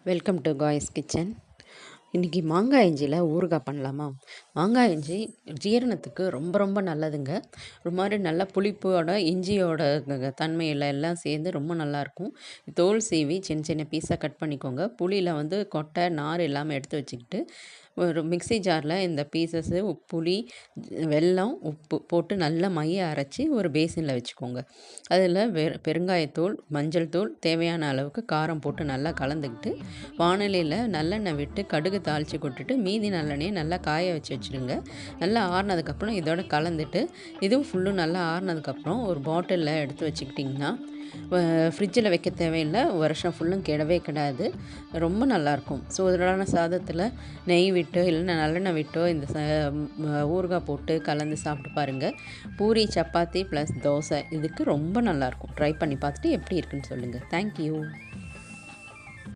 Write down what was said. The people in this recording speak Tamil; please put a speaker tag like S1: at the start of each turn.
S1: Welcome to guys kitchen. இன்றைக்கி மாங்காய் இஞ்சியில் ஊறுகாய் பண்ணலாமா? மாங்காய் இஞ்சி ஜீரணத்துக்கு ரொம்ப ரொம்ப நல்லதுங்க. ஒரு மாதிரி நல்லா புளிப்போட இஞ்சியோட தன்மையில் எல்லாம் சேர்ந்து ரொம்ப நல்லாயிருக்கும். தோல் சீவி சின்ன சின்ன பீஸாக கட் பண்ணிக்கோங்க. புளியில் கொட்டை நார் இல்லாமல் எடுத்து வச்சுக்கிட்டு ஒரு மிக்ஸி ஜாரில் இந்த பீசஸ்ஸு புளி, வெல்லம், உப்பு போட்டு நல்லா மைய அரைச்சி ஒரு பேசினில் வச்சுக்கோங்க. அதில் பெருங்காயத்தூள், மஞ்சள் தூள், தேவையான அளவுக்கு காரம் போட்டு நல்லா கலந்துக்கிட்டு வாணலியில் நல்லெண்ணெய் விட்டு கடுகு தாளித்து கொட்டுட்டு மீதி நல்லெண்ணெயை நல்லா காய வச்சுடுங்க. நல்லா ஆறுனதுக்கப்புறம் இதோட கலந்துட்டு இதுவும் ஃபுல்லும் நல்லா ஆறுனதுக்கப்புறம் ஒரு பாட்டிலில் எடுத்து வச்சுக்கிட்டிங்கன்னா ஃப்ரிட்ஜில் வைக்க தேவையில்லை. வருஷம் ஃபுல்லும் கெடவே கிடாது. ரொம்ப நல்லாயிருக்கும். சூடான சாதத்தில் நெய் விட்டோ இல்லைன்னா நல்லெண்ணெய் விட்டோ இந்த ஊறுகாய் போட்டு கலந்து சாப்பிட்டு பாருங்கள். பூரி, சப்பாத்தி ப்ளஸ் தோசை இதுக்கு ரொம்ப நல்லாயிருக்கும். ட்ரை பண்ணி பார்த்துட்டு எப்படி இருக்குன்னு சொல்லுங்கள். தேங்க்யூ.